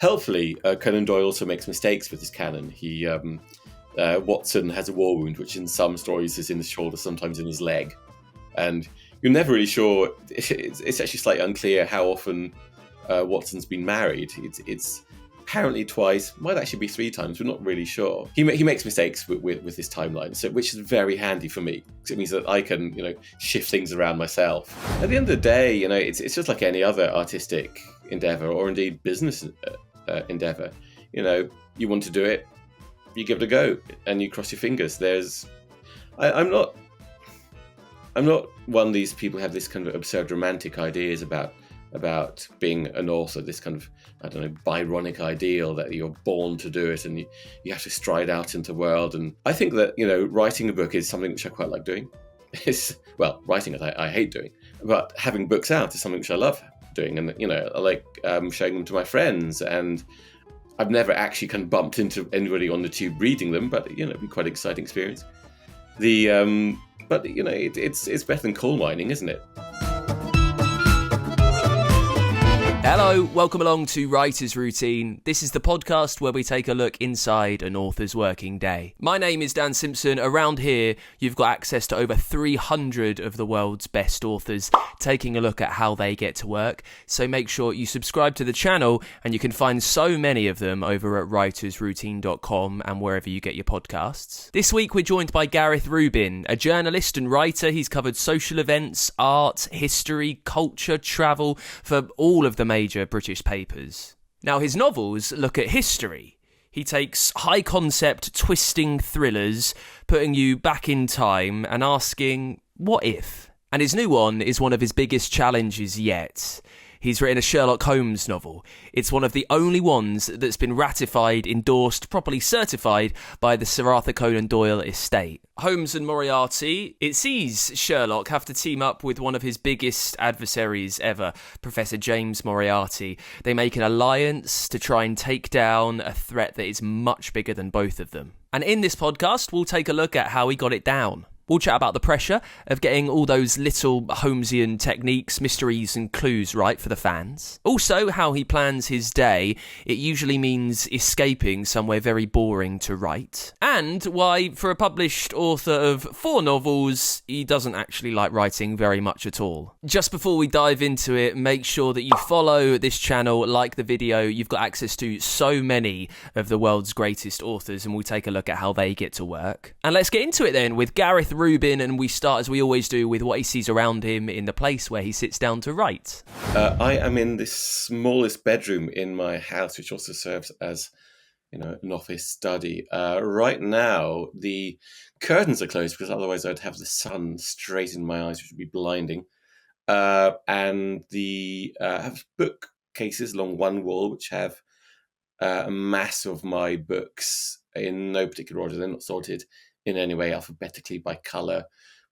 Helpfully, Conan Doyle also makes mistakes with his canon. Watson has a war wound, which in some stories is in his shoulder, sometimes in his leg. And you're never really sure. It's actually slightly unclear how often Watson's been married. It's apparently twice, might actually be 3 times. We're not really sure. He makes mistakes with his timeline, which is very handy for me because it means that I can shift things around myself. At the end of the day, it's just like any other artistic endeavor or indeed business endeavor. You want to do it, you give it a go, and you cross your fingers. I'm not one of these people who have this kind of absurd romantic ideas about being an author, this kind of, Byronic ideal that you're born to do it and you have to stride out into the world. And I think that, writing a book is something which I quite like doing. Writing it I hate doing, but having books out is something which I love doing. And, I like showing them to my friends, and I've never actually kind of bumped into anybody on the tube reading them, but, it'd be quite an exciting experience. But, it's better than coal mining, isn't it? Hello, welcome along to Writer's Routine. This is the podcast where we take a look inside an author's working day. My name is Dan Simpson. Around here, you've got access to over 300 of the world's best authors, taking a look at how they get to work. So make sure you subscribe to the channel, and you can find so many of them over at writersroutine.com and wherever you get your podcasts. This week, we're joined by Gareth Rubin, a journalist and writer. He's covered social events, art, history, culture, travel for all of the major British papers. Now, his novels look at history. He takes high-concept, twisting thrillers, putting you back in time and asking, what if? And his new one is one of his biggest challenges yet. He's written a Sherlock Holmes novel. It's one of the only ones that's been ratified, endorsed, properly certified by the Sir Arthur Conan Doyle estate. Holmes and Moriarty, it sees Sherlock have to team up with one of his biggest adversaries ever, Professor James Moriarty. They make an alliance to try and take down a threat that is much bigger than both of them. And in this podcast, we'll take a look at how he got it down. We'll chat about the pressure of getting all those little Holmesian techniques, mysteries and clues right for the fans. Also, how he plans his day. It usually means escaping somewhere very boring to write. And why, for a published author of 4 novels, he doesn't actually like writing very much at all. Just before we dive into it, make sure that you follow this channel, like the video. You've got access to so many of the world's greatest authors, and we'll take a look at how they get to work. And let's get into it then with Gareth Rubin, and we start, as we always do, with what he sees around him in the place where he sits down to write. I am in the smallest bedroom in my house, which also serves as, an office study. Right now, the curtains are closed because otherwise I'd have the sun straight in my eyes, which would be blinding. And I have bookcases along one wall, which have a mass of my books in no particular order. They're not sorted in any way alphabetically by colour,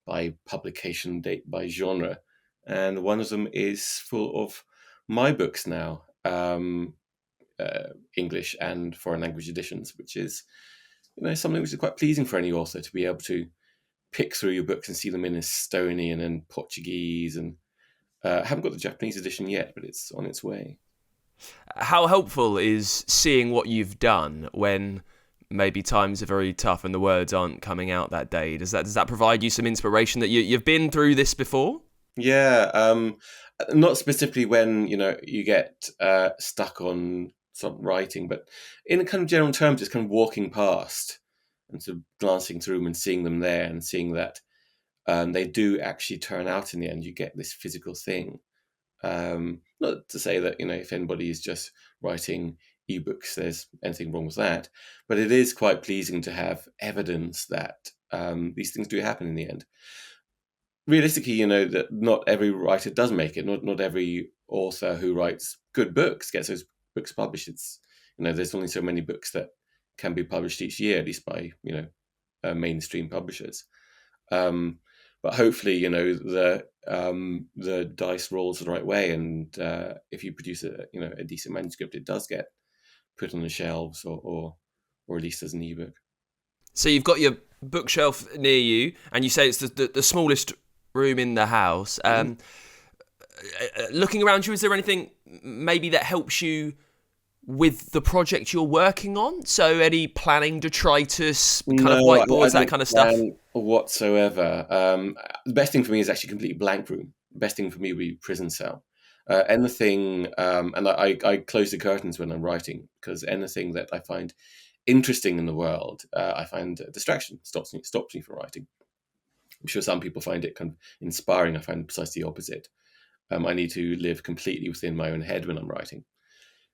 by publication date, by genre. And one of them is full of my books now, English and foreign language editions, which is something which is quite pleasing for any author, to be able to pick through your books and see them in Estonian and Portuguese. And I haven't got the Japanese edition yet, but it's on its way. How helpful is seeing what you've done when maybe times are very tough and the words aren't coming out that day? Does that provide you some inspiration that you've been through this before? Yeah, not specifically when you get stuck on some writing, but in kind of general terms, just kind of walking past and sort of glancing through them and seeing them there and seeing that they do actually turn out in the end. You get this physical thing. Not to say that if anybody is just writing ebooks, there's anything wrong with that, but it is quite pleasing to have evidence that these things do happen in the end. Realistically, that not every writer does make it. Not every author who writes good books gets those books published. It's there's only so many books that can be published each year, at least by mainstream publishers. But hopefully, the dice rolls the right way, and if you produce a decent manuscript, it does get put on the shelves or released as an ebook. So you've got your bookshelf near you, and you say it's the smallest room in the house. Looking around you, is there anything maybe that helps you with the project you're working on? So any planning, detritus, kind of No, I whiteboards, that don't kind of stuff? plan whatsoever. The best thing for me is actually completely blank room. The best thing for me would be prison cell. Anything, and I close the curtains when I'm writing, because anything that I find interesting in the world, I find a distraction, stops me from writing. I'm sure some people find it kind of inspiring. I find precisely the opposite. I need to live completely within my own head when I'm writing.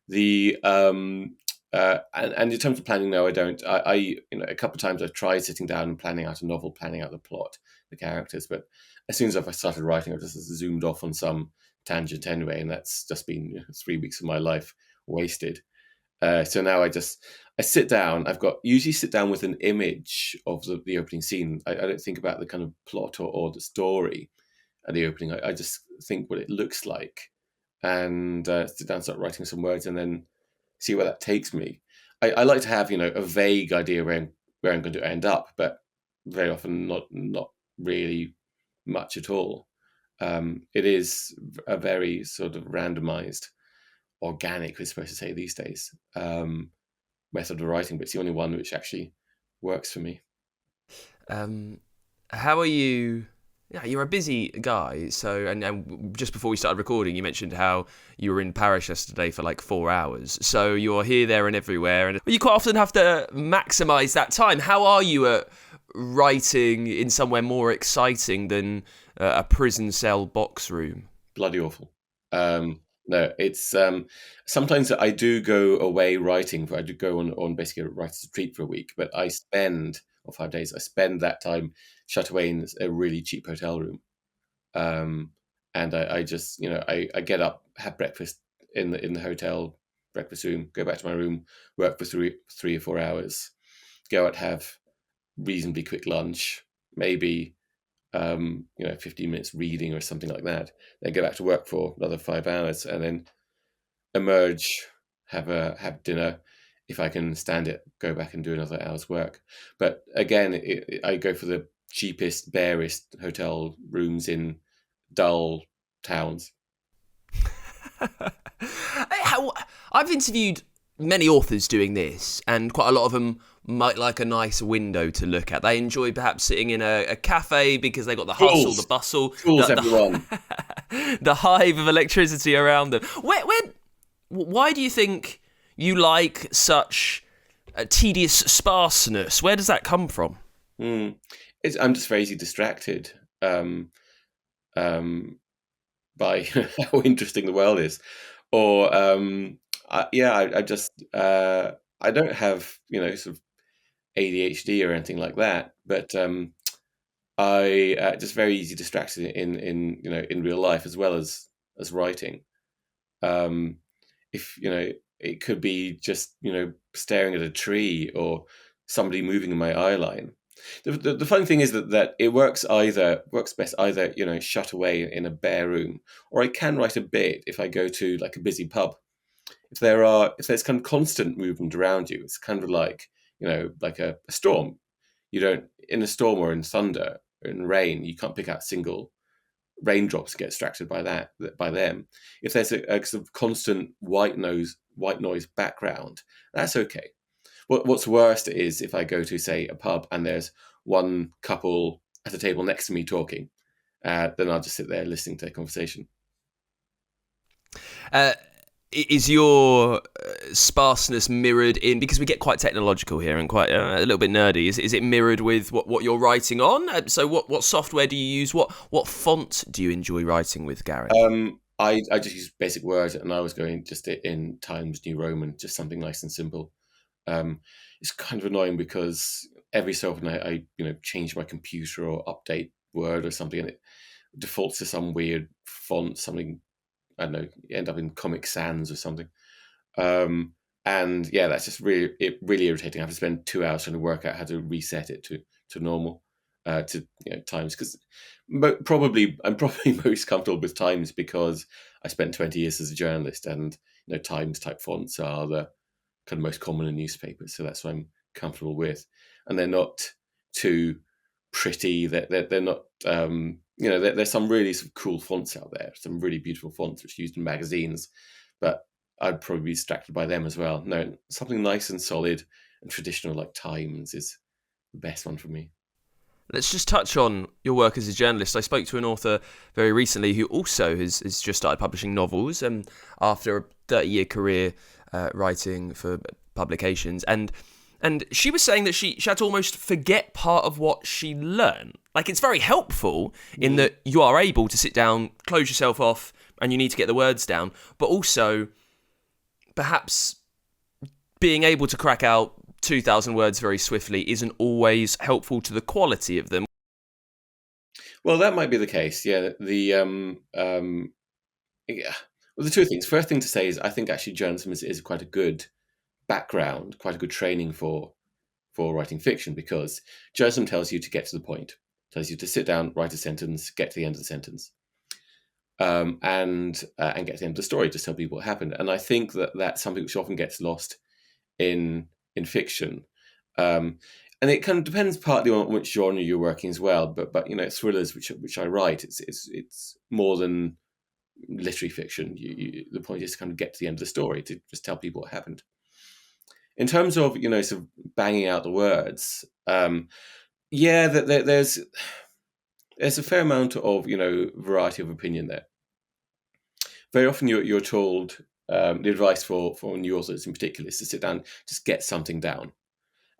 The and in terms of planning, no, I don't. A couple of times I've tried sitting down and planning out a novel, planning out the plot, the characters, but as soon as I started writing, I've just zoomed off on some tangent anyway, and that's just been 3 weeks of my life wasted. So now I sit down. I've got usually sit down with an image of the opening scene. I don't think about the kind of plot or the story at the opening. I just think what it looks like, and sit down, start writing some words, and then see where that takes me. I like to have a vague idea where I'm going to end up, but very often not really much at all. It is a very sort of randomized, organic, we're supposed to say these days, method of writing, but it's the only one which actually works for me. Um, how are you? Yeah, you're a busy guy. So, and just before we started recording, you mentioned how you were in Paris yesterday for like 4 hours. So you're here, there, and everywhere, and you quite often have to maximise that time. How are you at writing in somewhere more exciting than a prison cell box room? Bloody awful. No, it's sometimes I do go away writing. I do go on basically a writer's retreat for a week, but I spend or 5 days. I spend that time shut away in a really cheap hotel room, and I just I get up, have breakfast in the hotel breakfast room, go back to my room, work for three or 4 hours, go out, have reasonably quick lunch, maybe 15 minutes reading or something like that. Then go back to work for another 5 hours, and then emerge, have dinner. If I can stand it, go back and do another hour's work. But again, I go for the cheapest, barest hotel rooms in dull towns. I've interviewed many authors doing this, and quite a lot of them might like a nice window to look at. They enjoy perhaps sitting in a cafe because they got the hustle, the bustle, Fools, everyone. the hive of electricity around them. Why do you think you like such tedious sparseness? Where does that come from? I'm just very easily distracted by how interesting the world is, or I just I don't have sort of ADHD or anything like that, but I just very easy distracted in real life as well as writing. If it could be just staring at a tree or somebody moving in my eye line. The funny thing is that it works best either shut away in a bare room, or I can write a bit if I go to like a busy pub. If there's kind of constant movement around you, it's kind of like like a storm. You don't In a storm or in thunder or in rain, you can't pick out single raindrops, get distracted by them. If there's a sort of constant white noise background, that's okay. What's worst is if I go to, say, a pub and there's one couple at a table next to me talking, then I'll just sit there listening to their conversation. Is your sparseness mirrored in, because we get quite technological here and quite a little bit nerdy, is it mirrored with what you're writing on? So what software do you use? What font do you enjoy writing with, Gareth? I just use basic Word, and I was going just in Times New Roman, just something nice and simple. It's kind of annoying because every so often I change my computer or update Word or something, and it defaults to some weird font, something, I don't know, you end up in Comic Sans or something. And yeah, that's just really irritating. I have to spend 2 hours trying to work out how to reset it to normal, to Times, because I'm probably most comfortable with Times because I spent 20 years as a journalist, and Times type fonts are the kind of most common in newspapers, so that's what I'm comfortable with. And they're not too pretty. They're not. There's some really sort of cool fonts out there, some really beautiful fonts which are used in magazines, but I'd probably be distracted by them as well. No, something nice and solid and traditional like Times is the best one for me. Let's just touch on your work as a journalist. I spoke to an author very recently who also has just started publishing novels after a 30-year career writing for publications. And she was saying that she had to almost forget part of what she learned. Like, it's very helpful in that you are able to sit down, close yourself off, and you need to get the words down. But also, perhaps being able to crack out 2,000 words very swiftly isn't always helpful to the quality of them. Well, that might be the case. Yeah. Yeah. Well, the two things. First thing to say is I think actually journalism is quite a good background, quite a good training for writing fiction, because journalism tells you to get to the point, tells you to sit down, write a sentence, get to the end of the sentence, and get to the end of the story, just tell people what happened. And I think that that's something which often gets lost in fiction. And it kind of depends partly on which genre you're working as well. But thrillers which I write, it's more than literary fiction. The point is to kind of get to the end of the story, to just tell people what happened. In terms of sort of banging out the words, there's a fair amount of variety of opinion there. Very often you're told the advice for new authors in particular is to sit down, just get something down.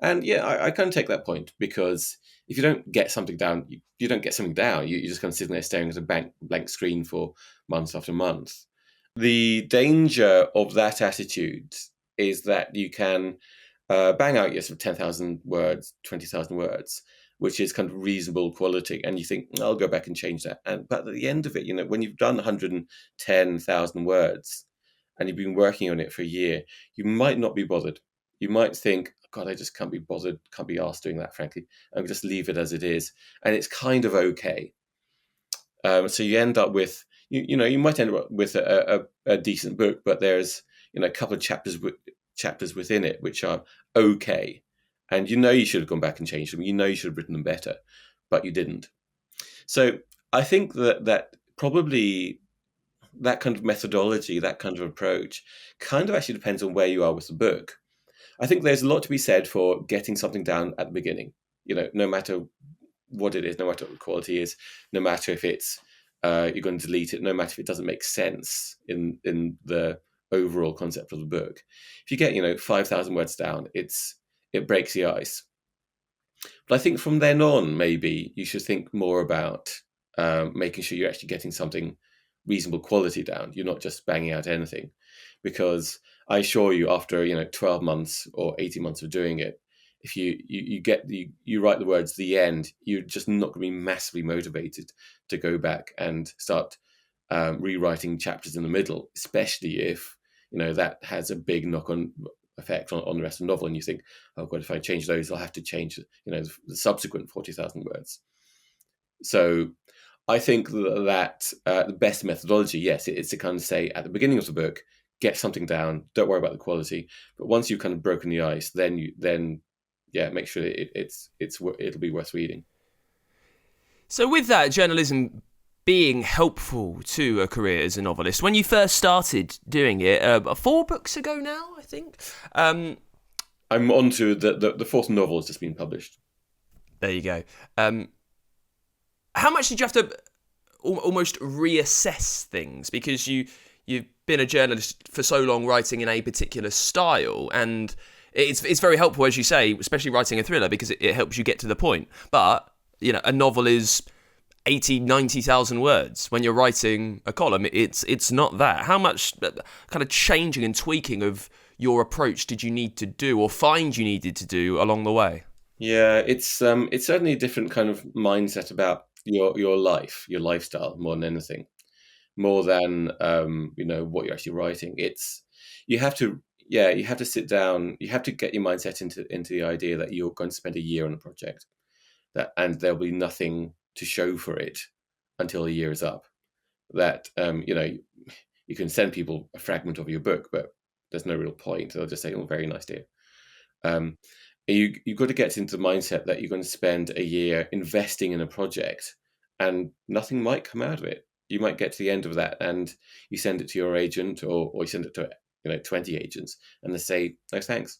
And I kind of take that point, because if you don't get something down, you don't get something down. You're just kind of sitting there staring at a blank screen for months after months. The danger of that attitude is that you can bang out your sort of 10,000 words, 20,000 words, which is kind of reasonable quality. And you think, I'll go back and change that. But at the end of it, when you've done 110,000 words and you've been working on it for a year, you might not be bothered. You might think, God, I just can't be bothered, can't be asked doing that, frankly. I'll just leave it as it is. And it's kind of okay. So you end up with, you might end up with a decent book, but there's, a couple of chapters within it which are okay. And you should have gone back and changed them. You should have written them better, but you didn't. So I think that probably that kind of methodology, that kind of approach, kind of actually depends on where you are with the book. I think there's a lot to be said for getting something down at the beginning, no matter what it is, no matter what the quality is, no matter if it's you're going to delete it, no matter if it doesn't make sense in the overall concept of the book. If you get 5,000 words down, it breaks the ice. But I think from then on, maybe you should think more about making sure you're actually getting something reasonable quality down. You're not just banging out anything, because I assure you, after 12 months or 18 months of doing it, if you write the words the end, you're just not going to be massively motivated to go back and start rewriting chapters in the middle, especially if that has a big knock-on effect on the rest of the novel, and you think, oh God, if I change those, I'll have to change the subsequent 40,000 words. So I think that the best methodology, yes, it's to kind of say at the beginning of the book, get something down, don't worry about the quality, but once you've kind of broken the ice, then make sure it'll be worth reading. So with that, journalism being helpful to a career as a novelist, when you first started doing it, 4 books ago now, I think. I'm on to the fourth novel has just been published. There you go. How much did you have to almost reassess things, because you've been a journalist for so long, writing in a particular style, and it's very helpful, as you say, especially writing a thriller, because it helps you get to the point. But a novel is 80, 90,000 words. When you're writing a column, it's not that. How much kind of changing and tweaking of your approach did you need to do, or find you needed to do along the way? Yeah, it's certainly a different kind of mindset about your life, your lifestyle, more than anything, more than what you're actually writing. You have to sit down, you have to get your mindset into the idea that you're going to spend a year on a project, and there'll be nothing to show for it until a year is up. That you can send people a fragment of your book, but there's no real point. They'll just say, "Oh, very nice, dear." You've got to get into the mindset that you're going to spend a year investing in a project, and nothing might come out of it. You might get to the end of that, and you send it to your agent, or you send it to 20 agents, and they say no thanks.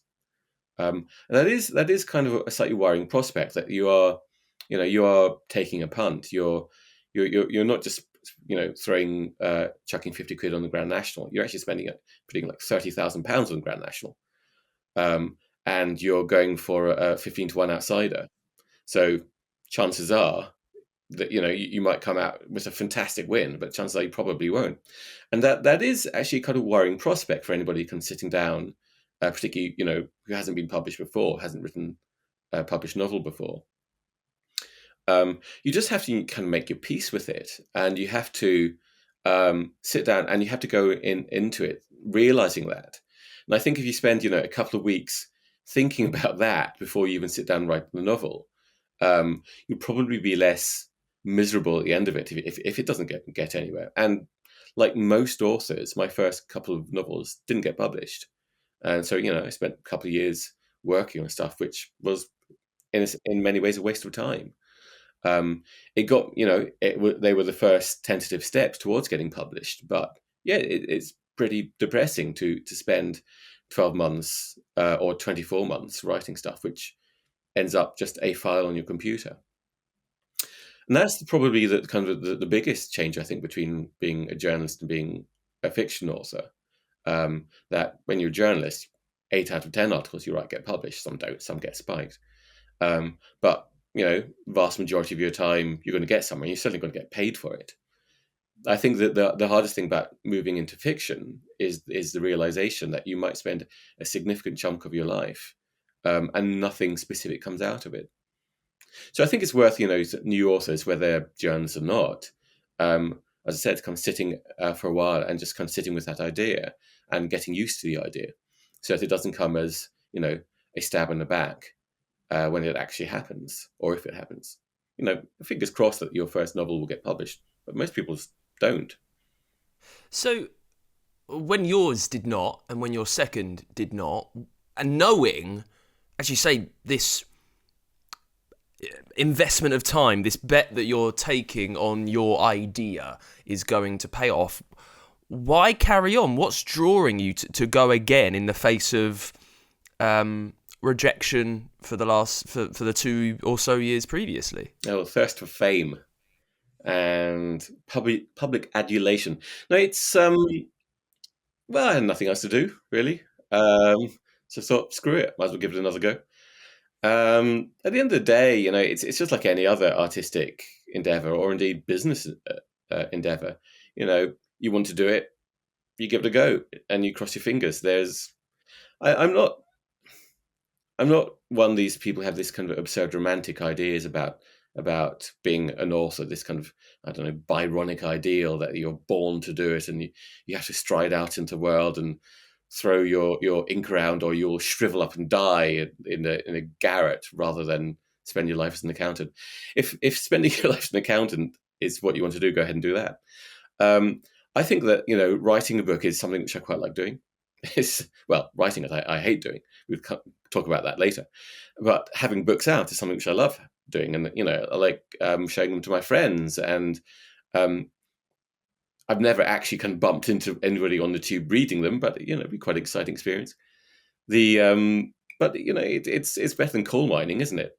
And that is kind of a slightly worrying prospect, that you are taking a punt. You're not just throwing chucking 50 quid on the Grand National. You're actually putting like £30,000 on the Grand National, and you're going for a 15-1 outsider. So chances are that you might come out with a fantastic win, but chances are you probably won't. And that is actually kind of worrying prospect for anybody kind of sitting down, particularly who hasn't been published before, hasn't written a published novel before. You just have to kind of make your peace with it, and you have to sit down, and you have to go into it realizing that. And I think if you spend a couple of weeks thinking about that before you even sit down and write the novel, you'll probably be less miserable at the end of it if it doesn't get anywhere. And like most authors, my first couple of novels didn't get published, and so I spent a couple of years working on stuff which was in many ways a waste of time. It got they were the first tentative steps towards getting published, but yeah, it's pretty depressing to spend 12 months or 24 months writing stuff which ends up just a file on your computer. And that's probably the kind of the biggest change, I think, between being a journalist and being a fiction author. That when you're a journalist, 8 out of 10 articles you write get published. Some don't, some get spiked. But vast majority of your time you're going to get somewhere. You're certainly going to get paid for it. I think that the hardest thing about moving into fiction is the realization that you might spend a significant chunk of your life and nothing specific comes out of it. So I think it's worth, new authors, whether they're journalists or not, as I said, kind of sitting for a while and just kind of sitting with that idea and getting used to the idea, so that it doesn't come as, a stab in the back when it actually happens, or if it happens. Fingers crossed that your first novel will get published, but most people don't. So when yours did not, and when your second did not, and knowing, as you say, this investment of time, this bet that you're taking on your idea is going to pay off, why carry on? What's drawing you to go again in the face of rejection for the 2 or so years previously? Oh, thirst for fame and public adulation. No, it's well, I had nothing else to do really, so thought, screw it, might as well give it another go. At the end of the day, it's just like any other artistic endeavor, or indeed business endeavor. You want to do it, you give it a go, and you cross your fingers. I'm not one of these people who have this kind of absurd romantic ideas about being an author, this kind of, I don't know, Byronic ideal that you're born to do it, and you have to stride out into the world and throw your ink around, or you'll shrivel up and die in a garret rather than spend your life as an accountant. If spending your life as an accountant is what you want to do, go ahead and do that. I think that writing a book is something which I quite like doing. Writing it I hate doing. We'll talk about that later. But having books out is something which I love doing, and I like showing them to my friends. And I've never actually kind of bumped into anybody on the tube reading them, but it'd be quite an exciting experience. But it's better than coal mining, isn't it?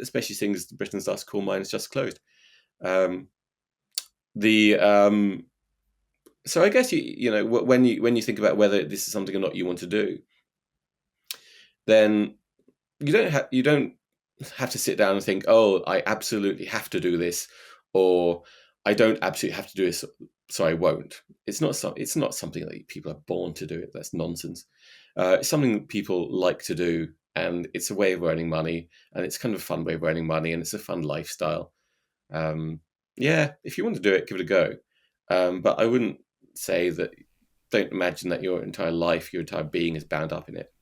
Especially seeing as Britain's last coal mine is just closed. So I guess when you think about whether this is something or not you want to do, then you don't have to sit down and think, oh, I absolutely have to do this, or I don't absolutely have to do this, so I won't. It's not something that people are born to do it. That's nonsense. It's something people like to do, and it's a way of earning money, and it's kind of a fun way of earning money, and it's a fun lifestyle. If you want to do it, give it a go. But I wouldn't say that. Don't imagine that your entire life, your entire being is bound up in it.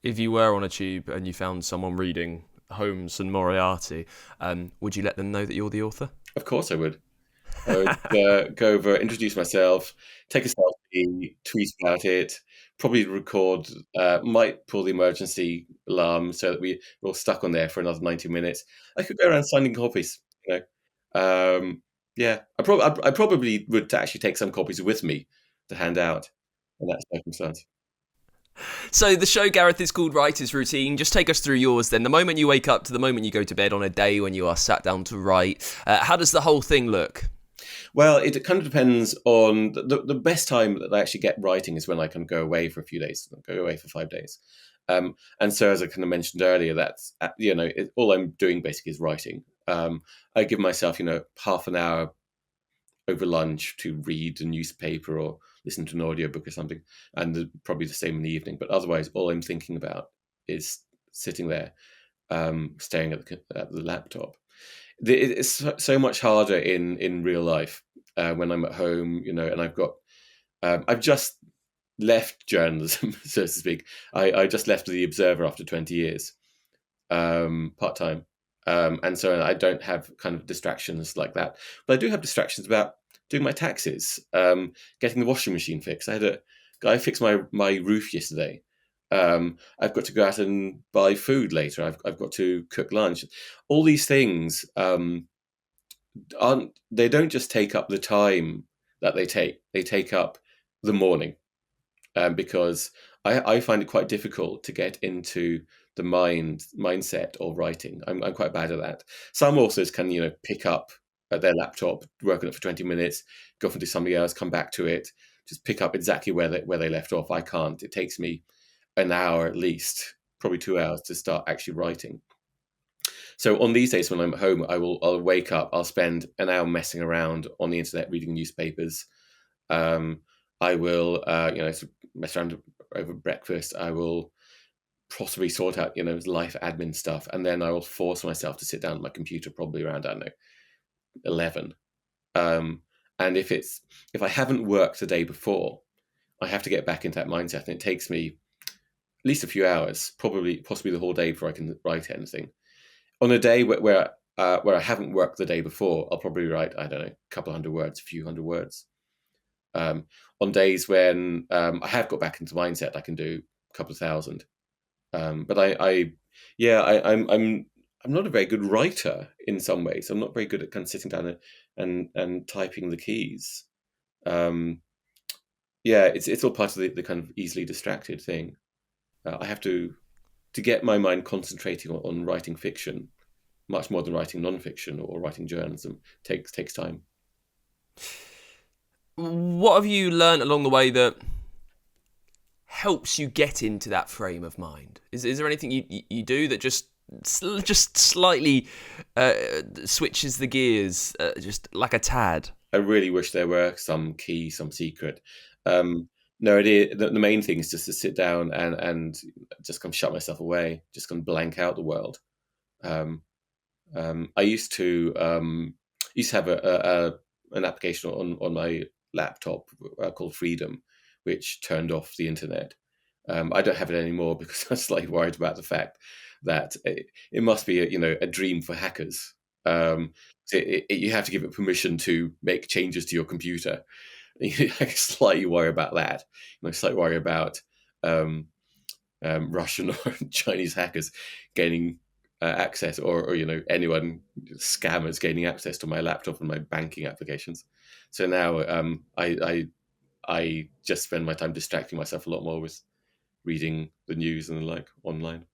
If you were on a tube and you found someone reading Holmes and Moriarty, would you let them know that you're the author? Of course I would. I would go over, introduce myself, take a selfie, tweet about it, probably record, might pull the emergency alarm so that we're all stuck on there for another 90 minutes. I could go around signing copies, I probably would actually take some copies with me to hand out in that circumstance. So the show, Gareth, is called Writer's Routine. Just take us through yours then. The moment you wake up to the moment you go to bed on a day when you are sat down to write, how does the whole thing look? Well, it kind of depends on the best time that I actually get writing is when I can go away for a few days, go away for 5 days. And so, as I kind of mentioned earlier, that's, all I'm doing basically is writing. I give myself, half an hour over lunch to read a newspaper or listen to an audiobook or something, and probably the same in the evening. But otherwise, all I'm thinking about is sitting there, staring at the laptop. It's so much harder in real life when I'm at home, and I've just left journalism, so to speak. I just left the Observer after 20 years, part time. And so I don't have kind of distractions like that. But I do have distractions about doing my taxes, getting the washing machine fixed. I had a guy fix my roof yesterday. I've got to go out and buy food later. I've got to cook lunch. All these things they don't just take up the time that they take. They take up the morning, because I find it quite difficult to get into the mindset of writing. I'm quite bad at that. Some authors can pick up their laptop, work on it for 20 minutes, go off and do something else, come back to it, just pick up exactly where they left off. I can't. It takes me an hour at least, probably 2 hours to start actually writing. So on these days when I'm at home, I'll wake up, I'll spend an hour messing around on the internet reading newspapers. I will mess around over breakfast. I will possibly sort out life admin stuff, and then I will force myself to sit down at my computer probably around, I don't know, 11. And if I haven't worked the day before, I have to get back into that mindset, and it takes me at least a few hours, possibly the whole day before I can write anything. On a day where I haven't worked the day before, I'll probably write, I don't know, a couple hundred words, a few hundred words. On days when I have got back into mindset, I can do a couple of thousand. But I'm not a very good writer in some ways. I'm not very good at kind of sitting down and typing the keys. It's all part of the kind of easily distracted thing. I have to get my mind concentrating on writing fiction, much more than writing non-fiction or writing journalism. Takes time. What have you learned along the way that helps you get into that frame of mind? Is there anything you do that just slightly switches the gears, just like a tad? I really wish there were some key, some secret. No, it is, the main thing is just to sit down and just kind of shut myself away, just kind of blank out the world. I used to have an application on my laptop called Freedom, which turned off the internet. I don't have it anymore because I'm slightly worried about the fact that it must be a dream for hackers. You have to give it permission to make changes to your computer. I slightly worry about that. I slightly worry about Russian or Chinese hackers gaining access, or anyone, scammers gaining access to my laptop and my banking applications. So now I just spend my time distracting myself a lot more with reading the news and the like online.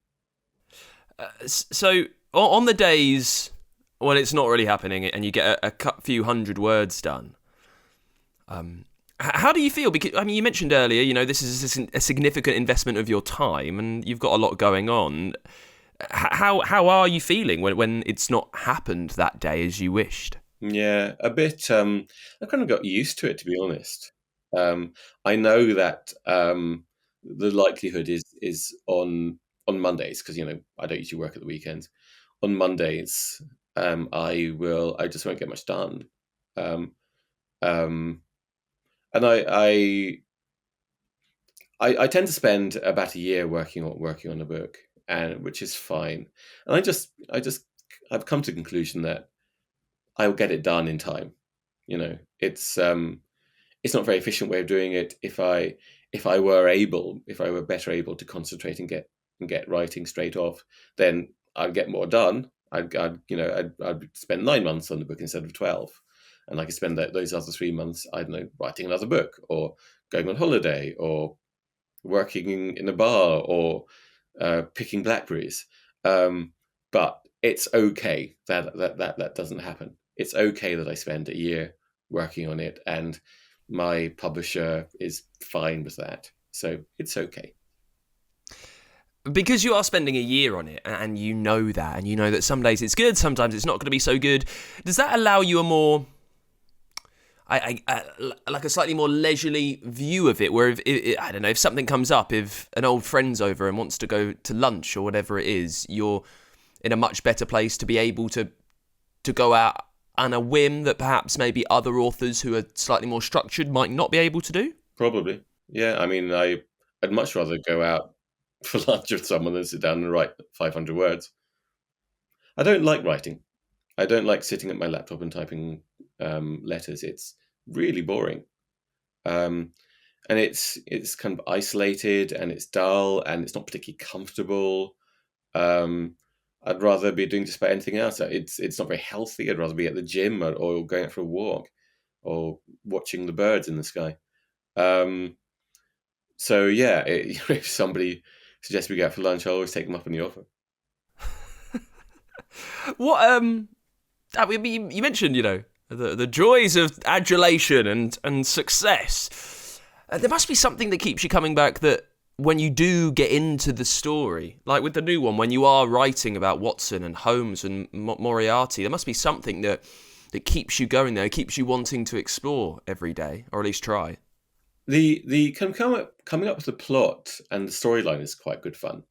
So on the days when it's not really happening and you get a few hundred words done, how do you feel? Because I mean, you mentioned earlier, this is a significant investment of your time, and you've got a lot going on. How are you feeling when it's not happened that day as you wished? Yeah, a bit. I kind of got used to it, to be honest. I know that the likelihood is on Mondays, because I don't usually work at the weekends. On Mondays, I just won't get much done. And I tend to spend about a year working on a book, and which is fine. And I've come to the conclusion that I'll get it done in time. It's not a very efficient way of doing it. If I were better able to concentrate and get writing straight off, then I'd get more done. I'd spend 9 months on the book instead of 12, and I could spend those other 3 months, I don't know, writing another book or going on holiday or working in a bar or picking blackberries. But it's okay that doesn't happen. It's okay that I spend a year working on it, and my publisher is fine with that. So it's okay. Because you are spending a year on it, and you know that, and you know that some days it's good, sometimes it's not going to be so good. Does that allow you a more, like a slightly more leisurely view of it? Where if I don't know, if something comes up, if an old friend's over and wants to go to lunch or whatever it is, you're in a much better place to be able to go out on a whim that perhaps maybe other authors who are slightly more structured might not be able to do? Probably. Yeah, I mean, I'd much rather go out for lunch with someone than sit down and write 500 words. I don't like writing. I don't like sitting at my laptop and typing letters. It's really boring. Um, and it's kind of isolated, and it's dull, and it's not particularly comfortable. Um, I'd rather be doing just about anything else. It's not very healthy. I'd rather be at the gym or going out for a walk or watching the birds in the sky. Um, so yeah, if somebody suggests we go out for lunch, I always take them up on the offer. What I mean, you mentioned, the joys of adulation and success. There must be something that keeps you coming back, that when you do get into the story, like with the new one, when you are writing about Watson and Holmes and Moriarty, there must be something that keeps you going there, keeps you wanting to explore every day, or at least try. The coming up with the plot and the storyline is quite good fun.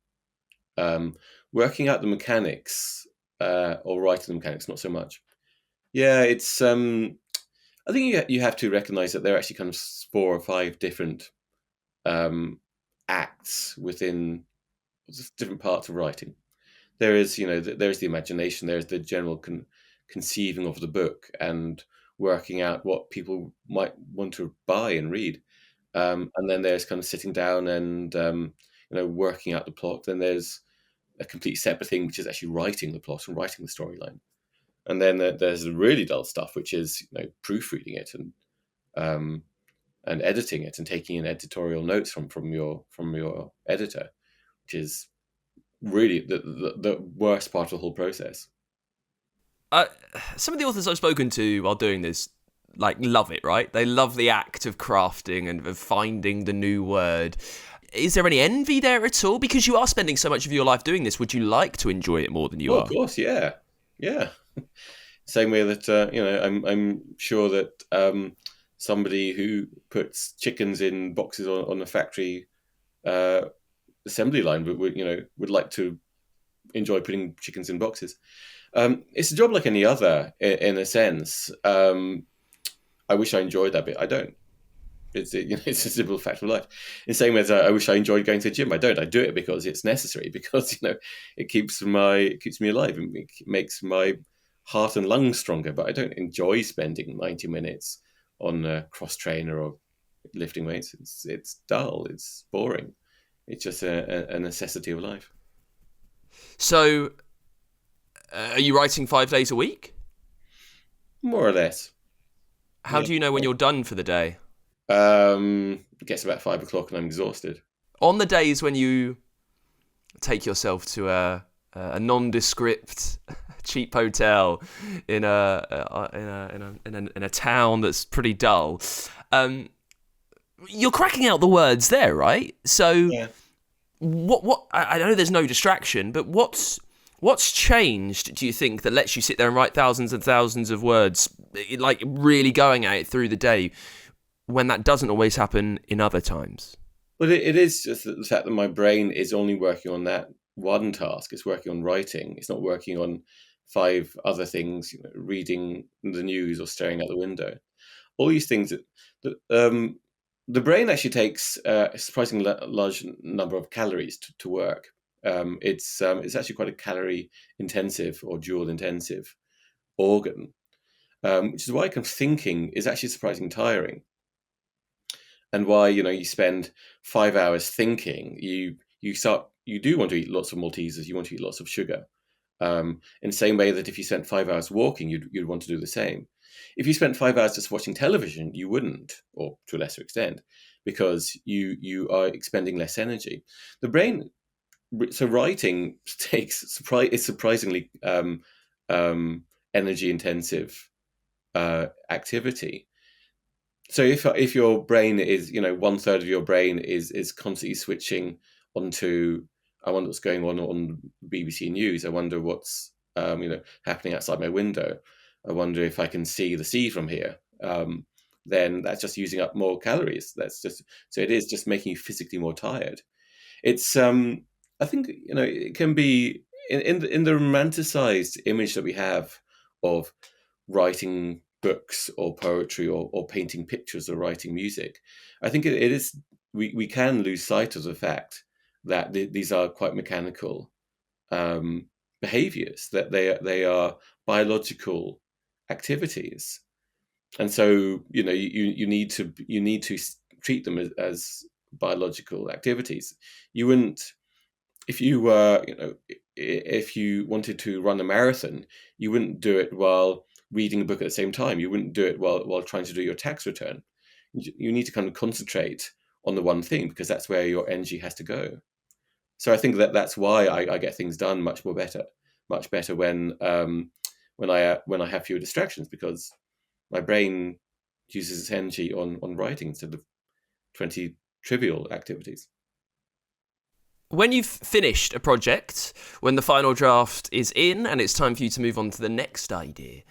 Working out the mechanics, or writing the mechanics, not so much. Yeah, it's. I think you have to recognise that there are actually kind of 4 or 5 different acts within different parts of writing. There is, there's the imagination. There's the general conceiving of the book and working out what people might want to buy and read. And then there's kind of sitting down and working out the plot. Then there's a complete separate thing, which is actually writing the plot and writing the storyline. And then there's the really dull stuff, which is proofreading it and editing it and taking in editorial notes from your editor, which is really the worst part of the whole process. Some of the authors I've spoken to while doing this, love it, right? They love the act of crafting and of finding the new word. Is there any envy there at all? Because you are spending so much of your life doing this. Would you like to enjoy it more than you are? Of course, yeah. Same way that I'm sure that somebody who puts chickens in boxes on a factory assembly line would like to enjoy putting chickens in boxes. It's a job like any other, in a sense. I wish I enjoyed that bit. I don't. It's a simple fact of life. In the same way as I wish I enjoyed going to the gym. I don't. I do it because it's necessary. Because it keeps me alive. It makes my heart and lungs stronger. But I don't enjoy spending 90 minutes on a cross trainer or lifting weights. It's dull. It's boring. It's just a necessity of life. So, are you writing 5 days a week? More or less. How do you know when you're done for the day? It gets about 5 o'clock and I'm exhausted. On the days when you take yourself to a nondescript cheap hotel in a town that's pretty dull, you're cracking out the words there, right? So, Yeah. What? I know there's no distraction, but what's changed, do you think, that lets you sit there and write thousands and thousands of words, like really going at it through the day, when that doesn't always happen in other times? Well, it is just the fact that my brain is only working on that one task. It's working on writing. It's not working on 5 other things, reading the news or staring out the window. All these things that the brain actually takes a surprisingly large number of calories to work. It's actually quite a calorie intensive or joule intensive organ, which is why kind of thinking is actually surprisingly tiring. And why you spend 5 hours thinking, you do want to eat lots of Maltesers, you want to eat lots of sugar. In the same way that if you spent 5 hours walking, you'd want to do the same. If you spent 5 hours just watching television, you wouldn't, or to a lesser extent. because you are expending less energy. The brain, so writing is surprisingly energy intensive activity. So if your brain is, one third of your brain is constantly switching onto, I wonder what's going on BBC News. I wonder what's happening outside my window. I wonder if I can see the sea from here. Then that's just using up more calories. So it is just making you physically more tired. It's I think it can be in the romanticized image that we have of writing books or poetry or painting pictures or writing music. I think it is, we can lose sight of the fact that these are quite mechanical behaviors, that they are biological activities, and so you need to treat them as biological activities. You wouldn't, if you were, if you wanted to run a marathon, you wouldn't do it while reading a book at the same time. You wouldn't do it while trying to do your tax return. You need to kind of concentrate on the one thing, because that's where your energy has to go. So I think that's why I get things done much better when I have fewer distractions, because my brain uses its energy on writing instead of 20 trivial activities. When you've finished a project, when the final draft is in and it's time for you to move on to the next idea,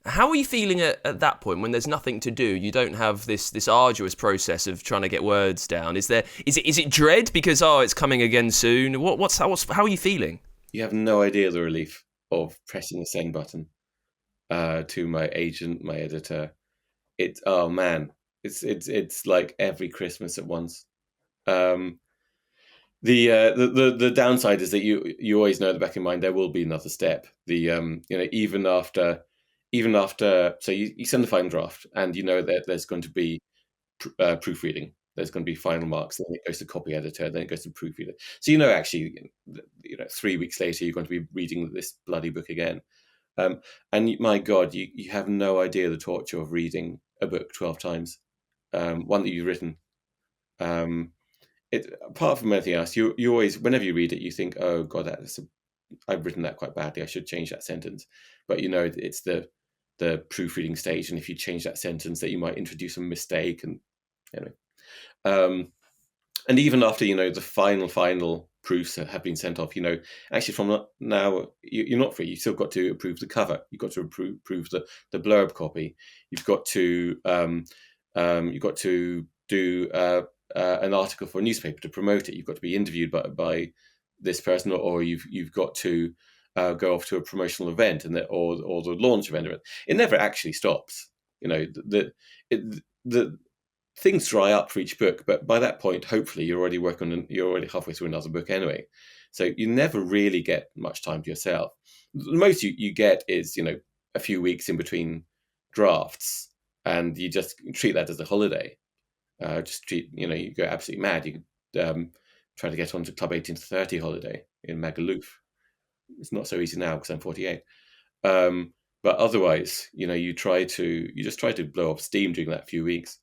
how are you feeling at that point when there's nothing to do? You don't have this arduous process of trying to get words down. Is it dread because it's coming again soon? How are you feeling? You have no idea the relief of pressing the send button to my agent, my editor. Oh man, it's like every Christmas at once. The downside is that you always know at the back of your mind there will be another step. Even after, so you send the final draft, and you know that there's going to be proofreading. There's going to be final marks. Then it goes to copy editor. Then it goes to proofreader. So actually, 3 weeks later you're going to be reading this bloody book again. And my God, you have no idea the torture of reading a book 12 times, one that you've written. Apart from anything else, you always, whenever you read it, you think, oh God, I've written that quite badly. I should change that sentence. But it's the proofreading stage, and if you change that sentence, that you might introduce a mistake, and and even after the final proofs have been sent off, actually from now you're not free. You've still got to approve the cover. You've got to approve the blurb copy. You've got to do an article for a newspaper to promote it. You've got to be interviewed by this person, or you've got to go off to a promotional event or the launch event. It never actually stops. The things dry up for each book, but by that point, hopefully, you're already halfway through another book anyway. So you never really get much time to yourself. The most you get is a few weeks in between drafts, and you just treat that as a holiday. You go absolutely mad. You try to get onto Club 18 to 30 holiday in Magaluf. It's not so easy now because I'm 48. But otherwise, you just try to blow off steam during that few weeks.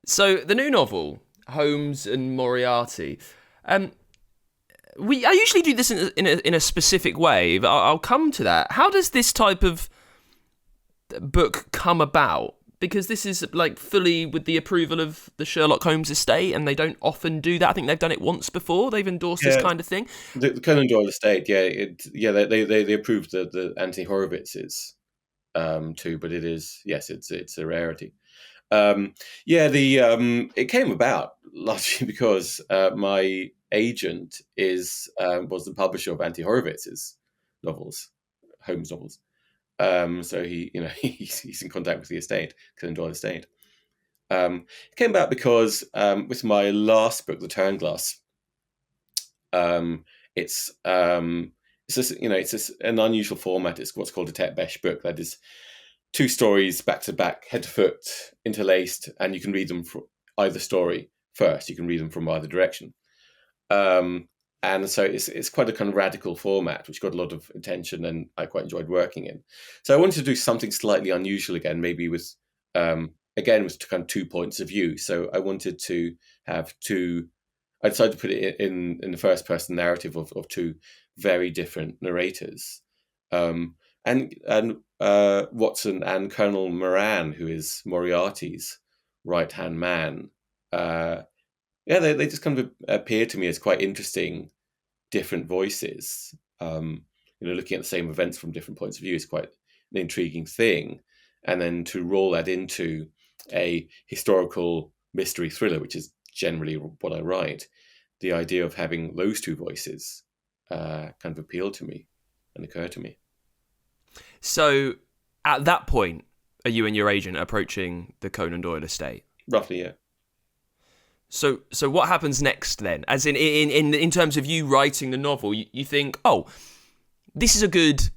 So the new novel, Holmes and Moriarty, I usually do this in a specific way, but I'll come to that. How does this type of book come about? Because this is fully with the approval of the Sherlock Holmes estate, and they don't often do that. I think they've done it once before. They've endorsed this kind of thing. The Conan Doyle estate, they approved the Anthony Horowitz's too, but it's a rarity. It came about largely because my agent was the publisher of Anthony Horowitz's novels, Holmes novels. So he's in contact with the estate, Conan Doyle estate. It came about because with my last book, The Turnglass, it's an unusual format. It's what's called a tet-besh book. That is 2 stories back to back, head to foot, interlaced, and you can read them from either story first. You can read them from either direction. And so it's quite a kind of radical format, which got a lot of attention, and I quite enjoyed working in. So I wanted to do something slightly unusual again, maybe with a again, was kind of 2 points of view. So I wanted to have two. I decided to put it in the first person narrative of two very different narrators, and Watson and Colonel Moran, who is Moriarty's right hand man. Yeah, they just kind of appear to me as quite interesting, different voices. Looking at the same events from different points of view is quite an intriguing thing. And then to roll that into a historical mystery thriller, which is generally what I write, the idea of having those two voices kind of appealed to me and occurred to me. So at that point, are you and your agent approaching the Conan Doyle estate? Roughly, yeah. So what happens next then? As in terms of you writing the novel, you think, oh, this is a good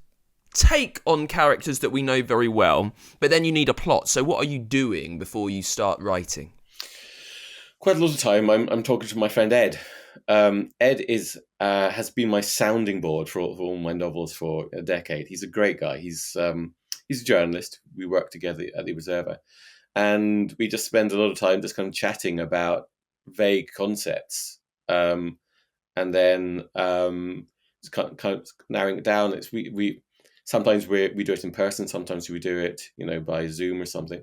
take on characters that we know very well, but then you need a plot. So what are you doing before you start writing? Quite a lot of time I'm talking to my friend Ed. Ed has been my sounding board for all my novels for a decade. He's a great guy. He's a journalist. We work together at the Observer, and we just spend a lot of time just kind of chatting about vague concepts, and then just kind of narrowing it down. It's we sometimes we do it in person, sometimes we do it by Zoom or something.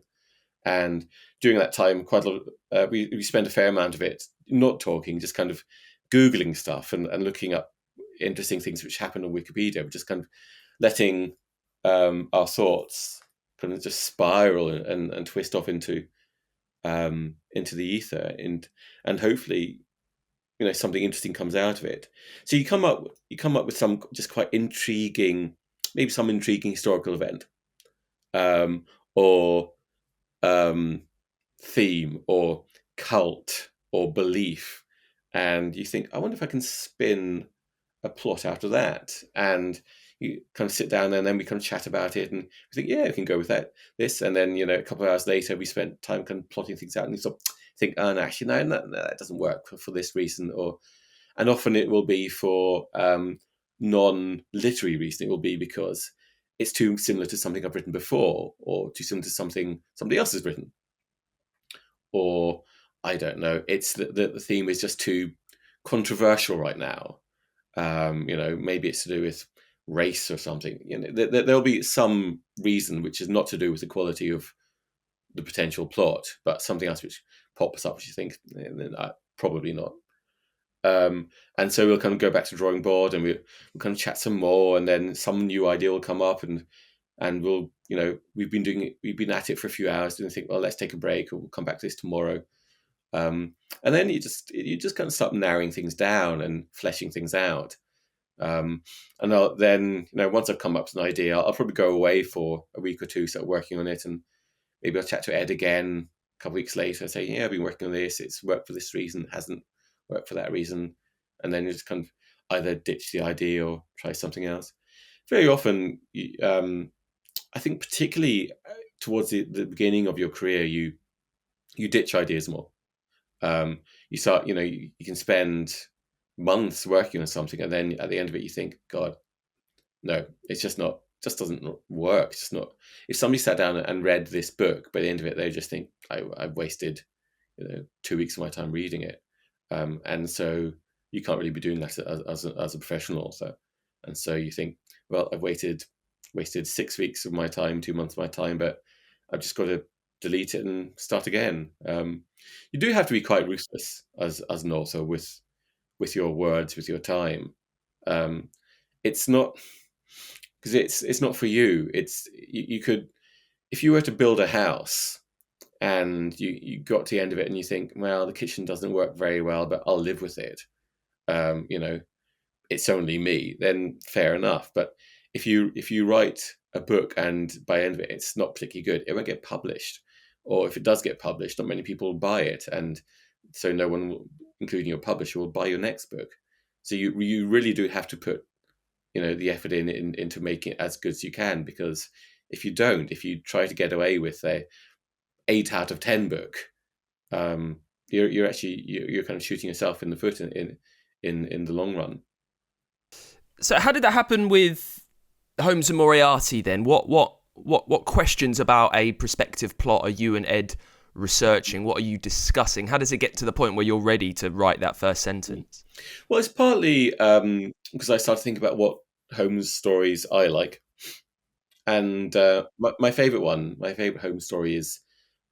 And during that time, quite a lot, we spend a fair amount of it not talking, just kind of Googling stuff and looking up interesting things which happen on Wikipedia. We're just kind of letting our thoughts kind of just spiral and twist off into the ether, and hopefully something interesting comes out of it. So you come up with some just quite intriguing, maybe some intriguing historical event, or theme or cult or belief, and you think, I wonder if I can spin a plot out of that. And you kind of sit down and then we kind of chat about it, and we think, yeah, we can go with this. And then a couple of hours later we spent time kind of plotting things out, and you sort of think, oh no, actually no, that doesn't work for this reason. And often it will be for non-literary reason. It will be because it's too similar to something I've written before, or too similar to something somebody else has written, or I don't know, it's the theme is just too controversial right now. Maybe it's to do with race or something. There'll be some reason which is not to do with the quality of the potential plot, but something else which pops up, which you think, probably not. And so we'll kind of go back to the drawing board, and we'll kind of chat some more, and then some new idea will come up, and we'll, we've been at it for a few hours, and think, well, let's take a break, or we'll come back to this tomorrow. And then you just kind of start narrowing things down and fleshing things out. And then once I've come up with an idea, I'll probably go away for a week or two, start working on it, and maybe I'll chat to Ed again a couple of weeks later, say, yeah, I've been working on this, it's worked for this reason, hasn't worked for that reason. And then you just kind of either ditch the idea or try something else. Very often, I think particularly towards the beginning of your career, you ditch ideas more. You start, you can spend months working on something, and then at the end of it, you think, God, no, it's just not, just doesn't work. It's just not. If somebody sat down and read this book, by the end of it, they just think, I've wasted 2 weeks of my time reading it. And so you can't really be doing that as a professional author. And so you think, well, I've wasted 6 weeks of my time, 2 months of my time, but I've just got to delete it and start again. You do have to be quite ruthless as an author with your words, with your time. It's not, because it's not for you. You could, if you were to build a house and you got to the end of it and you think, well, the kitchen doesn't work very well, but I'll live with it. It's only me, then fair enough. But if you write a book and by the end of it, it's not particularly good, it won't get published. Or if it does get published, not many people will buy it. And so no one, including your publisher, will buy your next book. So you really do have to put, the effort into making it as good as you can, because if you don't, if you try to get away with a 8 out of 10 book, you're kind of shooting yourself in the foot in the long run. So how did that happen with Holmes and Moriarty then? What what questions about a prospective plot are you and Ed researching? What are you discussing? How does it get to the point where you're ready to write that first sentence? Well, it's partly because I started thinking about what Holmes stories I like. And my favourite Holmes story is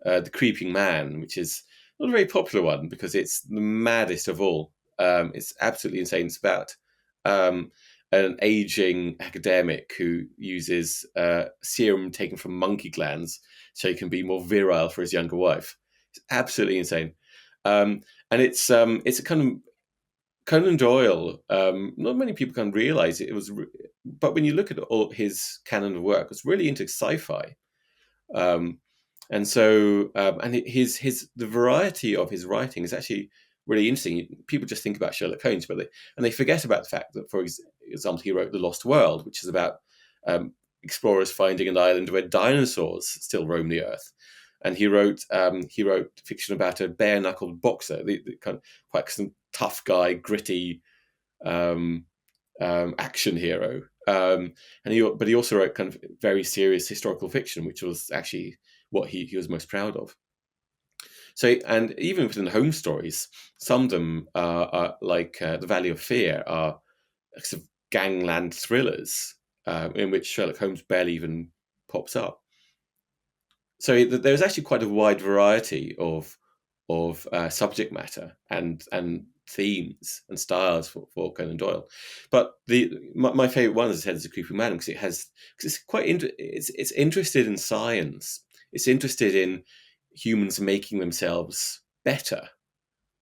The Creeping Man, which is not a very popular one because it's the maddest of all. It's absolutely insane. It's about an aging academic who uses serum taken from monkey glands so he can be more virile for his younger wife. It's absolutely insane. And it's a kind of Conan Doyle. Not many people can realize it. But when you look at all his canon of work, it's really into sci-fi. Um, and so, the variety of his writing is actually really interesting. People just think about Sherlock Holmes, but they forget about the fact that, for example, he wrote The Lost World, which is about explorers finding an island where dinosaurs still roam the earth. And he wrote fiction about a bare-knuckled boxer, the kind of quite some tough guy, gritty action hero. But he also wrote kind of very serious historical fiction, which was actually what he was most proud of. So, and even within Holmes stories, some of them are like The Valley of Fear are sort of gangland thrillers in which Sherlock Holmes barely even pops up. So there's actually quite a wide variety of subject matter and themes and styles for Conan Doyle. But my favorite one, as I said, is The Creeping Man, because it's quite it's interested in science. It's interested in humans making themselves better.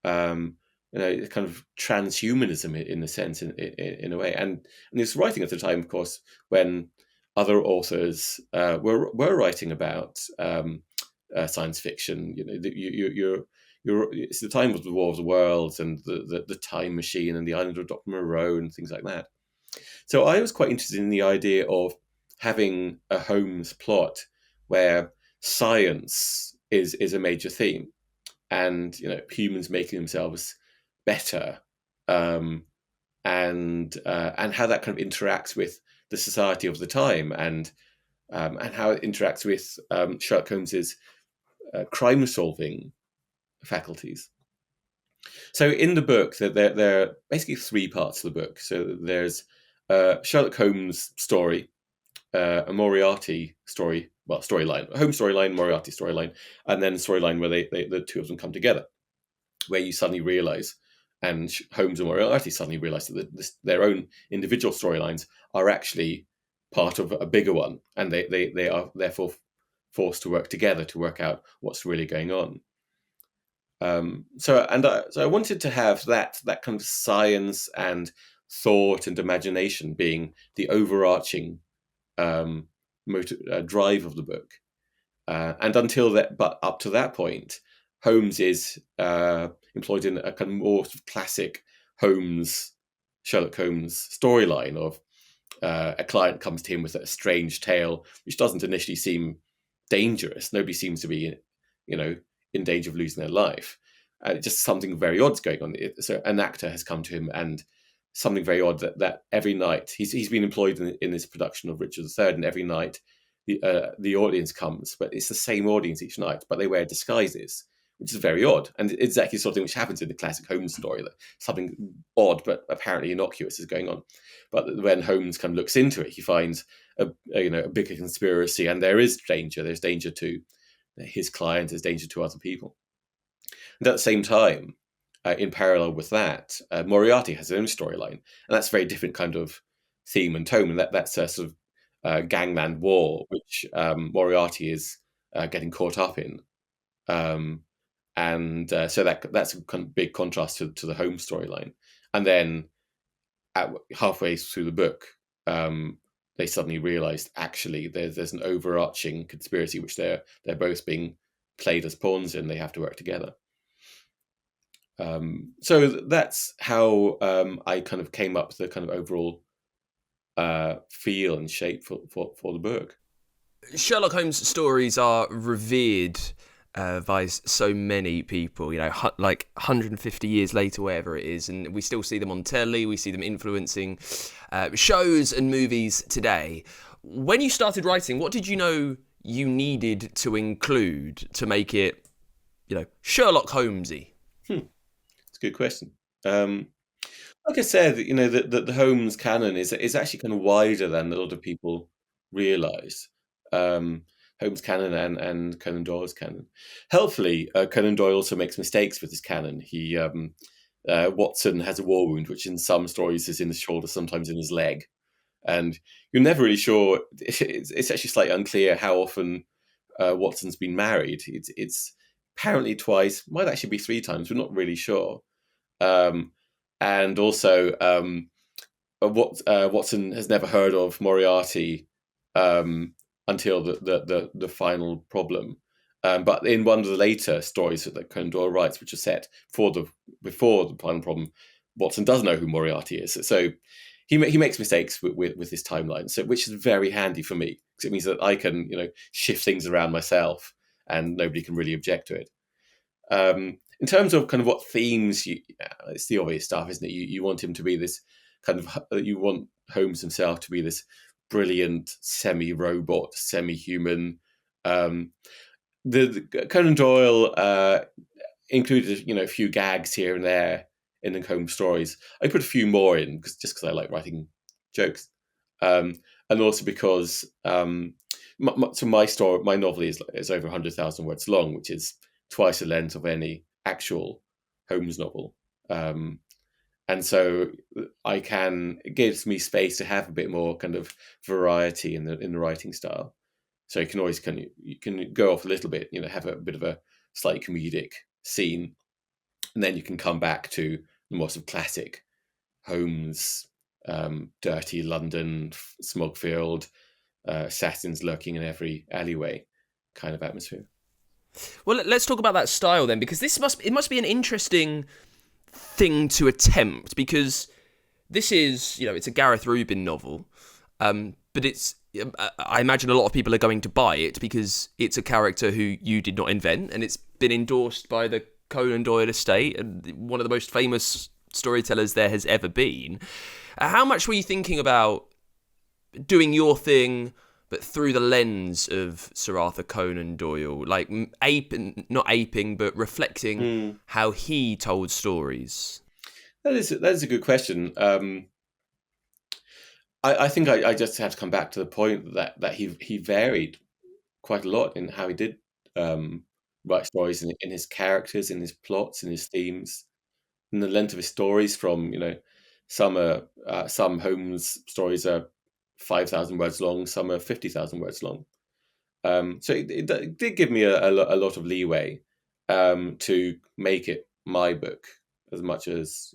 Kind of transhumanism in a sense, in a way. And it's writing at the time, of course, when other authors were writing about science fiction. It's the time of the War of the Worlds and the Time Machine and the Island of Dr. Moreau and things like that. So I was quite interested in the idea of having a Holmes plot where science is a major theme, and humans making themselves better, and how that kind of interacts with the society of the time, and how it interacts with Sherlock Holmes's crime solving faculties. So in the book, there are basically three parts of the book. So there's Sherlock Holmes story, a Moriarty story, storyline, Holmes storyline, Moriarty storyline, and then a storyline where the two of them come together, where you suddenly realize, and Holmes and Moriarty suddenly realize that their own individual storylines are actually part of a bigger one, and they are therefore forced to work together to work out what's really going on. So I wanted to have that kind of science and thought and imagination being the overarching drive of the book, and but up to that point, Holmes is employed in a kind of more classic Sherlock Holmes storyline of a client comes to him with a strange tale, which doesn't initially seem dangerous. Nobody seems to be, in danger of losing their life. Just something very odd's going on. So an actor has come to him, and something very odd that every night he's been employed in this production of Richard III, and every night the audience comes, but it's the same audience each night, but they wear disguises, which is very odd. And it's exactly the sort of thing which happens in the classic Holmes story, that something odd but apparently innocuous is going on. But when Holmes kind of looks into it, he finds a bigger conspiracy, and there is danger. There's danger to his client, there's danger to other people. And at the same time, in parallel with that, Moriarty has his own storyline, and that's a very different kind of theme and tone. And that's a sort of gangland war, which Moriarty is getting caught up in. So that's a kind of big contrast to the Holmes storyline. And then halfway through the book, they suddenly realised actually there's an overarching conspiracy which they're both being played as pawns in. They have to work together. So that's how I kind of came up with the kind of overall feel and shape for the book. Sherlock Holmes stories are revered by so many people, like 150 years later, wherever it is, and we still see them on telly, we see them influencing shows and movies today. when you started writing, what did you know you needed to include to make it, Sherlock Holmesy? It's a good question. Like I said, the Holmes canon is actually kind of wider than a lot of people realise. Um, Holmes canon and Conan Doyle's canon. Helpfully, Conan Doyle also makes mistakes with his canon. Watson has a war wound, which in some stories is in his shoulder, sometimes in his leg, and you're never really sure. It's actually slightly unclear how often Watson's been married. It's apparently twice, might actually be three times. We're not really sure. Um, and also, Watson has never heard of Moriarty until the final problem. But in one of the later stories that Conan Doyle writes, which are set before the final problem, Watson does know who Moriarty is. So he makes mistakes with his timeline, so which is very handy for me because it means that I can shift things around myself and nobody can really object to it. In terms of kind of what themes, it's the obvious stuff, isn't it? You want him to be this kind of, you want Holmes himself to be this brilliant semi-robot, semi-human. The Conan Doyle included, a few gags here and there in the Holmes stories. I put a few more in just because I like writing jokes, and also because my novel is over 100,000 words long, which is twice the length of any actual Holmes novel. And so it gives me space to have a bit more kind of variety in the writing style. So you can always you can go off a little bit, have a bit of a slightly comedic scene, and then you can come back to the more sort of classic Holmes, dirty London, smog-filled, assassins lurking in every alleyway kind of atmosphere. Well, let's talk about that style then, because it must be an interesting thing to attempt, because this is, it's a Gareth Rubin novel, but I imagine a lot of people are going to buy it because it's a character who you did not invent, and it's been endorsed by the Conan Doyle estate, and one of the most famous storytellers there has ever been. How much were you thinking about doing your thing, but through the lens of Sir Arthur Conan Doyle, like not aping, but reflecting how he told stories? That is a good question. I think I just have to come back to the point that he varied quite a lot in how he did write stories, in his characters, in his plots, in his themes, and the length of his stories. From some Holmes stories are 5,000 words long, some are 50,000 words long. So it did give me a lot of leeway to make it my book, as much as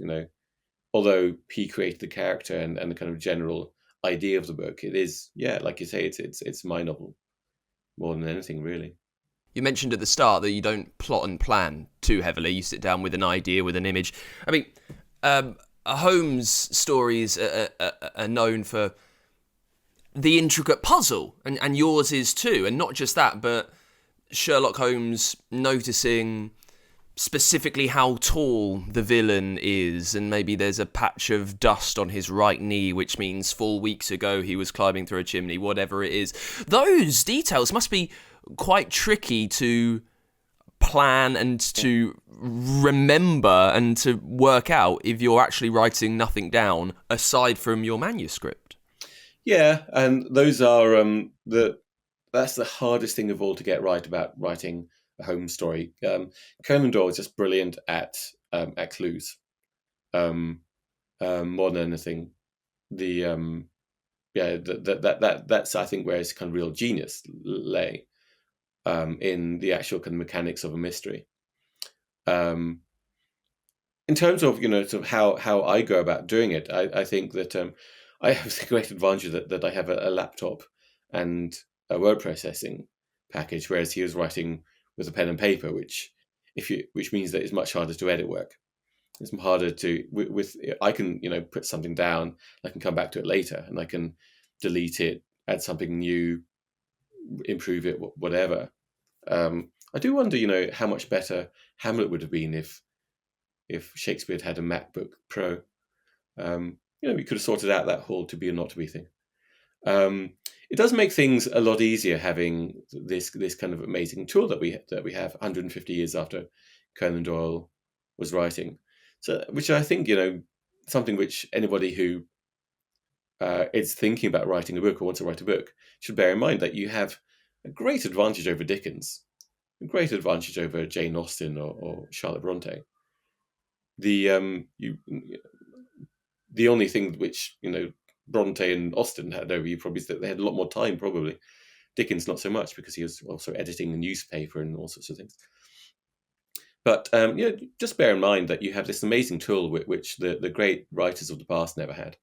although he created the character and the kind of general idea of the book, it is, like you say, it's my novel more than anything, really. You mentioned at the start that you don't plot and plan too heavily. You sit down with an idea, with an image. I mean, Holmes stories are known for the intricate puzzle, and yours is too. And not just that, but Sherlock Holmes noticing specifically how tall the villain is, and maybe there's a patch of dust on his right knee, which means 4 weeks ago he was climbing through a chimney, whatever it is. Those details must be quite tricky to plan and to remember and to work out if you're actually writing nothing down aside from your manuscript. Yeah, and those are that's the hardest thing of all to get right about writing a Holmes story. Conan Doyle is just brilliant at clues, more than anything. That's I think where his kind of real genius lay, in the actual kind of mechanics of a mystery. In terms of sort of how I go about doing it, I think that I have the great advantage that I have a laptop and a word processing package, whereas he was writing with a pen and paper, which means that it's much harder to edit work. It's harder to I can put something down, I can come back to it later, and I can delete it, add something new, improve it, whatever. I do wonder, how much better Hamlet would have been if Shakespeare had had a MacBook Pro. We could have sorted out that whole to be or not to be thing. it does make things a lot easier having this kind of amazing tool that we have 150 years after Conan Doyle was writing. So, which I think, something which anybody who is thinking about writing a book or wants to write a book should bear in mind, that you have a great advantage over Dickens, a great advantage over Jane Austen or Charlotte Bronte. The only thing which Bronte and Austen had over you probably is that they had a lot more time. Probably Dickens not so much, because he was also editing a newspaper and all sorts of things. But just bear in mind that you have this amazing tool which the great writers of the past never had.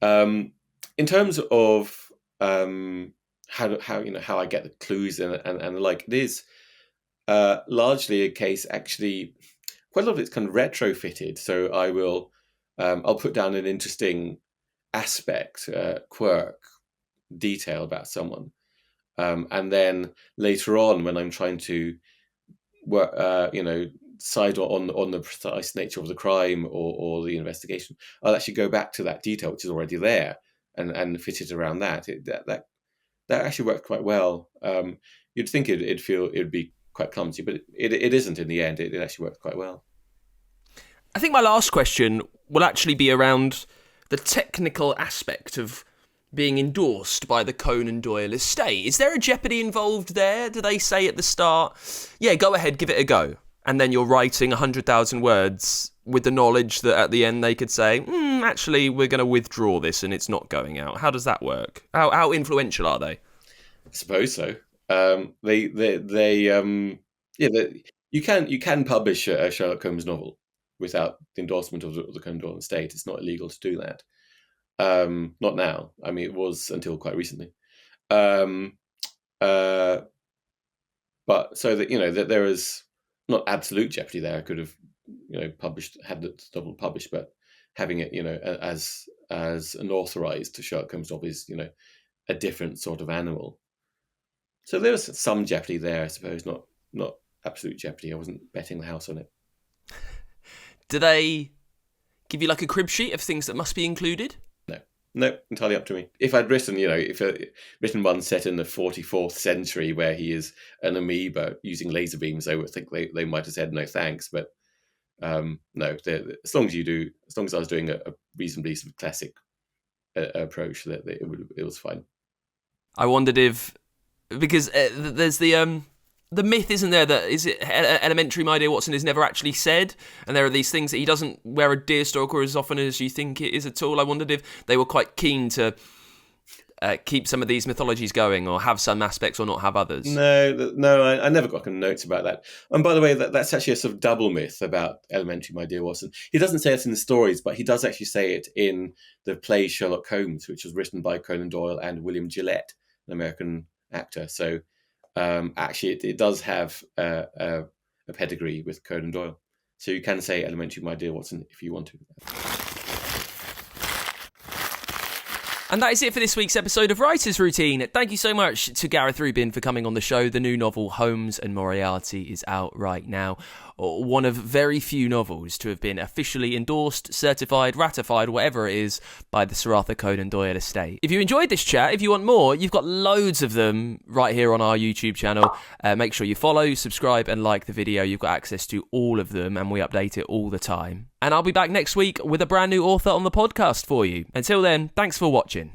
In terms of how I get the clues and the like, it is largely a case, actually quite a lot of it's kind of retrofitted. So I will I'll put down an interesting aspect, quirk, detail about someone, and then later on, when I'm trying to work, side on the precise nature of the crime or the investigation, I'll actually go back to that detail which is already there and fit it around that. That actually worked quite well. You'd think it'd be quite clumsy, but it isn't in the end. It actually worked quite well. I think my last question will actually be around the technical aspect of being endorsed by the Conan Doyle estate. Is there a jeopardy involved there? Do they say at the start, yeah, go ahead, give it a go, and then you're writing 100,000 words with the knowledge that at the end they could say, actually, we're going to withdraw this and it's not going out? How does that work? How influential are they? I suppose so. You can publish a Sherlock Holmes novel without the endorsement of the Conan Doyle estate. It's not illegal to do that. Not now. I mean, it was until quite recently. But so that that there is not absolute jeopardy there. I could have had the novel published, but having it as an authorised Sherlock Holmes novel is a different sort of animal. So there was some jeopardy there, I suppose. Not absolute jeopardy. I wasn't betting the house on it. Do they give you like a crib sheet of things that must be included? No, entirely up to me. If I'd written, written one set in the 44th century where he is an amoeba using laser beams, I would think they might have said no thanks. But no, as long as I was doing a reasonably sort of classic approach, that it was fine. I wondered if, because there's the myth, isn't there, that is it elementary my dear Watson is never actually said, and there are these things that he doesn't wear a deerstalker as often as you think it is at all. I wondered if they were quite keen to keep some of these mythologies going, or have some aspects or not have others. No, I never got notes about that. And by the way, that's actually a sort of double myth about elementary my dear Watson. He doesn't say it in the stories, but he does actually say it in the play Sherlock Holmes, which was written by Conan Doyle and William Gillette, an American actor. So actually, it does have a pedigree with Conan Doyle. So you can say elementary my dear Watson if you want to. And that is it for this week's episode of Writer's Routine. Thank you so much to Gareth Rubin for coming on the show. The new novel, Holmes and Moriarty, is out right now. One of very few novels to have been officially endorsed, certified, ratified, whatever it is, by the Sir Arthur Conan Doyle estate. If you enjoyed this chat, if you want more, you've got loads of them right here on our YouTube channel. Make sure you follow, subscribe and like the video. You've got access to all of them and we update it all the time. And I'll be back next week with a brand new author on the podcast for you. Until then, thanks for watching.